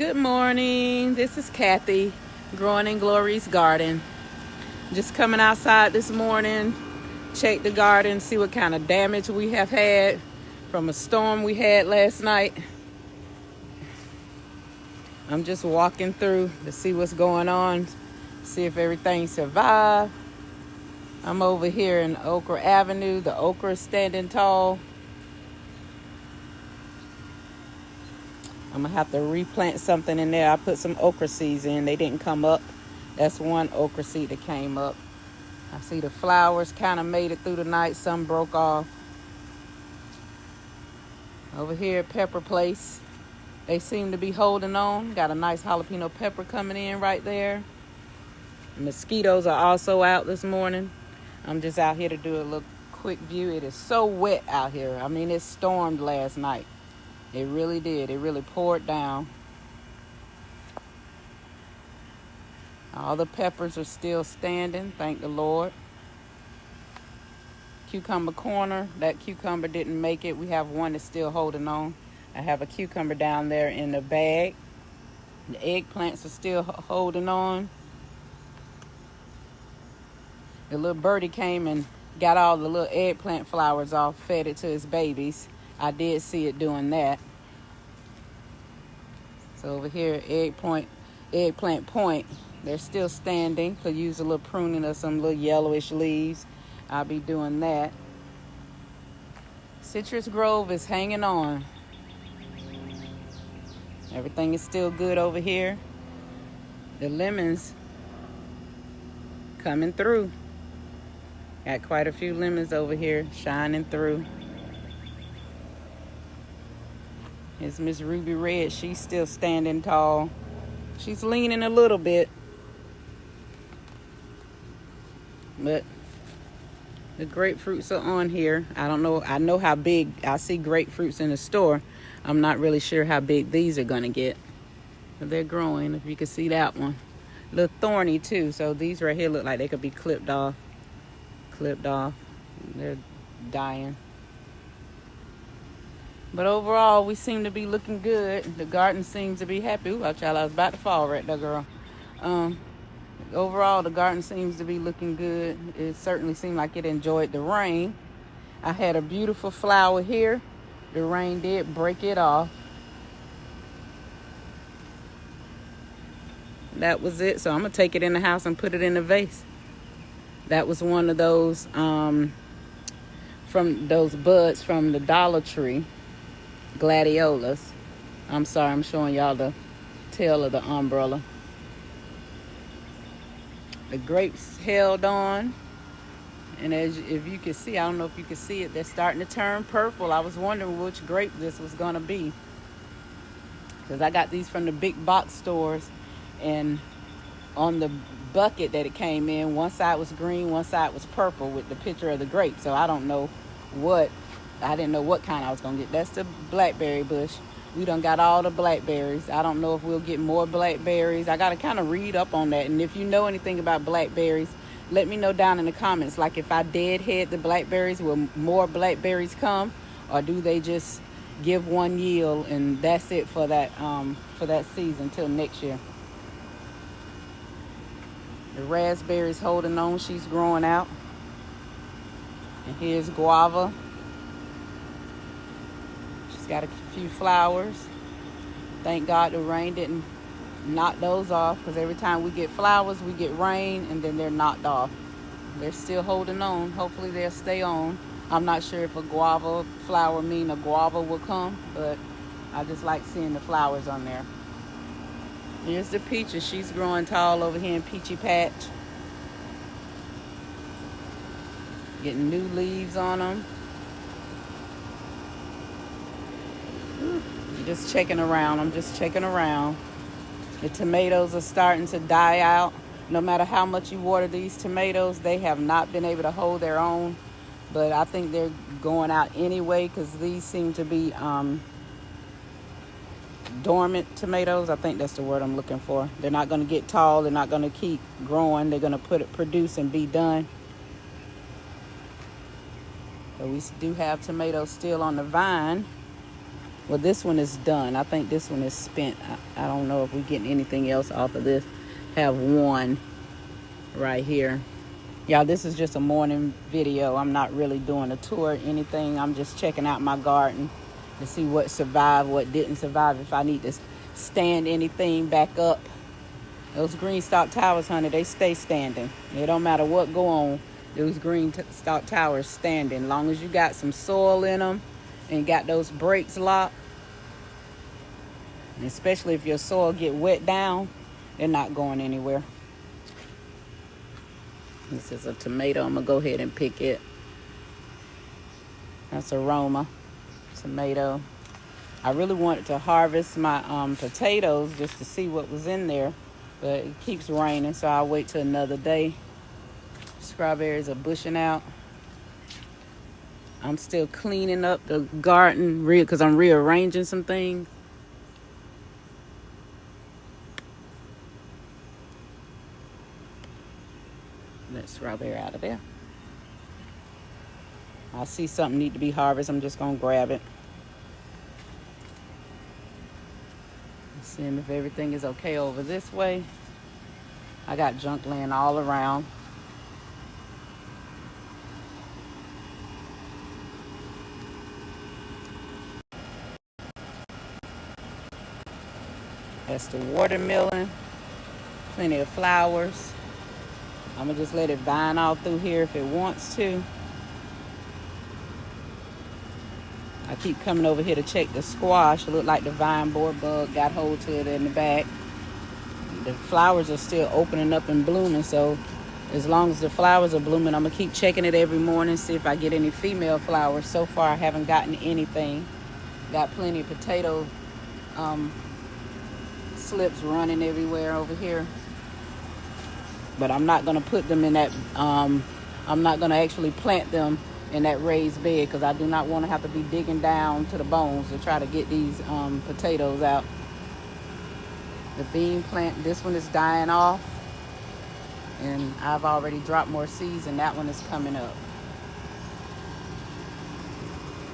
Good morning. This is Kathy, growing in Glory's garden. Just coming outside this morning, check the garden, see what kind of damage we have had from a storm we had last night. I'm just walking through to see what's going on, see if everything survived. I'm over here in Okra Avenue. The okra is standing tall. I'm going to have to replant something in there. I put some okra seeds in. They didn't come up. That's one okra seed that came up. I see the flowers kind of made it through the night. Some broke off. Over here at Pepper Place, they seem to be holding on. Got a nice jalapeno pepper coming in right there. Mosquitoes are also out this morning. I'm just out here to do a little quick view. It is so wet out here. I mean, it stormed last night. It really did. It really poured down. All the peppers are still standing, thank the Lord. Cucumber corner, that cucumber didn't make it. We have one that's still holding on. I have a cucumber down there in the bag. The eggplants are still holding on. The little birdie came and got all the little eggplant flowers off, fed it to his babies. I did see it doing that. So over here, eggplant point, they're still standing. Could use a little pruning of some little yellowish leaves. I'll be doing that. Citrus Grove is hanging on. Everything is still good over here. The lemons coming through. Got quite a few lemons over here shining through. Here's Miss Ruby Red. She's still standing tall. She's leaning a little bit. But the grapefruits are on here. I don't know. I know how big. I see grapefruits in the store. I'm not really sure how big these are going to get. But they're growing, if you can see that one. A little thorny too. So these right here look like they could be clipped off. They're dying. But overall, we seem to be looking good. The garden seems to be happy. Ooh, child, I was about to fall right there, girl. Overall, the garden seems to be looking good. It certainly seemed like it enjoyed the rain. I had a beautiful flower here. The rain did break it off. That was it. So I'm going to take it in the house and put it in a vase. That was one of those from those buds from the Dollar Tree. Gladiolas. I'm sorry, I'm showing y'all the tail of the umbrella. The grapes held on, and if you can see, I don't know if you can see it, they're starting to turn purple. I was wondering which grape this was going to be, because I got these from the big box stores, and on the bucket that it came in, one side was green, one side was purple with the picture of the grape. So I didn't know what kind I was going to get. That's the blackberry bush. We done got all the blackberries. I don't know if we'll get more blackberries. I got to kind of read up on that. And if you know anything about blackberries, let me know down in the comments. Like if I deadhead the blackberries, will more blackberries come? Or do they just give one yield and that's it for that season till next year? The raspberry's holding on. She's growing out. And here's guava. Got a few flowers. Thank God the rain didn't knock those off, because every time we get flowers we get rain and then they're knocked off. They're still holding on. Hopefully they'll stay on. I'm not sure if a guava flower mean a guava will come, but I just like seeing the flowers on there. Here's the peaches. She's growing tall over here in Peachy Patch. Getting new leaves on them. Just checking around. I'm just checking around. The tomatoes are starting to die out. No matter how much you water these tomatoes, they have not been able to hold their own. But I think they're going out anyway, because these seem to be dormant tomatoes. I think that's the word I'm looking for. They're not going to get tall. They're not going to keep growing. They're going to produce and be done. So we do have tomatoes still on the vine. Well, this one is done. I think this one is spent. I don't know if we're getting anything else off of this. Have one right here. Y'all, this is just a morning video. I'm not really doing a tour or anything. I'm just checking out my garden to see what survived, what didn't survive, if I need to stand anything back up. Those green stalk towers, honey, they stay standing. It don't matter what go on. Those green stalk towers standing. Long as you got some soil in them and got those brakes locked, and especially if your soil get wet down, they're not going anywhere. This is a tomato. I'm going to go ahead and pick it. That's aroma. Tomato. I really wanted to harvest my potatoes just to see what was in there, but it keeps raining, so I'll wait till another day. Strawberries are bushing out. I'm still cleaning up the garden because I'm rearranging some things. That strawberry out of there. I see something need to be harvested. I'm just going to grab it. Seeing if everything is okay over this way. I got junk laying all around. That's the watermelon. Plenty of flowers. I'm going to just let it vine all through here if it wants to. I keep coming over here to check the squash. It looked like the vine borer bug got hold to it in the back. The flowers are still opening up and blooming, so as long as the flowers are blooming, I'm going to keep checking it every morning, see if I get any female flowers. So far, I haven't gotten anything. Got plenty of potato slips running everywhere over here. But I'm not going to put them in that, I'm not going to actually plant them in that raised bed because I do not want to have to be digging down to the bones to try to get these potatoes out. The bean plant, this one is dying off. And I've already dropped more seeds and that one is coming up.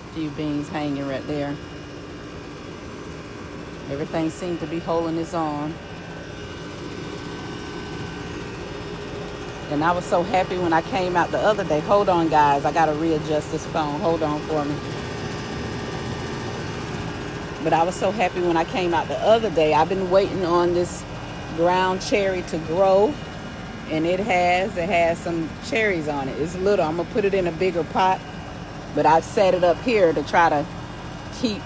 A few beans hanging right there. Everything seems to be holding its own. And I was so happy when I came out the other day. Hold on, guys. I got to readjust this phone. Hold on for me. But I was so happy when I came out the other day. I've been waiting on this ground cherry to grow. And it has some cherries on it. It's little. I'm going to put it in a bigger pot. But I've set it up here to try to keep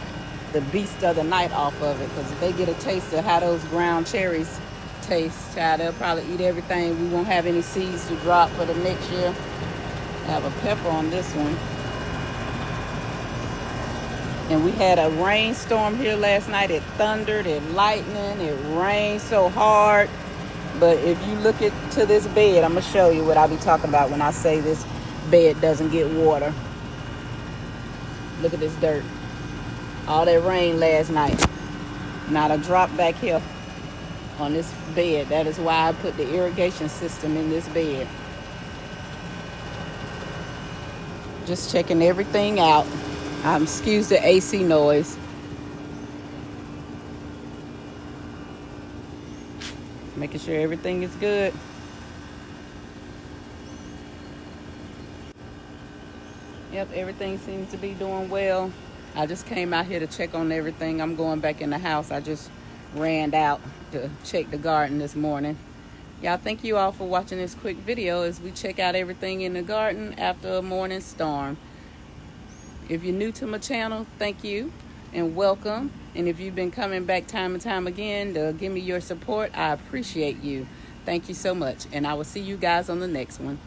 the beast of the night off of it. Because if they get a taste of how those ground cherries taste, child, they'll probably eat everything. We won't have any seeds to drop for the next year. I have a pepper on this one. And we had a rainstorm here last night. It thundered, it lightning, it rained so hard. But if you look to this bed, I'm going to show you what I'll be talking about when I say this bed doesn't get water. Look at this dirt. All that rain last night. Not a drop back here on this bed. That is why I put the irrigation system in this bed. Just checking everything out. Excuse the AC noise. Making sure everything is good. Yep, everything seems to be doing well. I just came out here to check on everything. I'm going back in the house. I just ran out to check the garden this morning. Y'all, thank you all for watching this quick video as we check out everything in the garden after a morning storm. If you're new to my channel, thank you and welcome. And if you've been coming back time and time again to give me your support, I appreciate you. Thank you so much. And I will see you guys on the next one.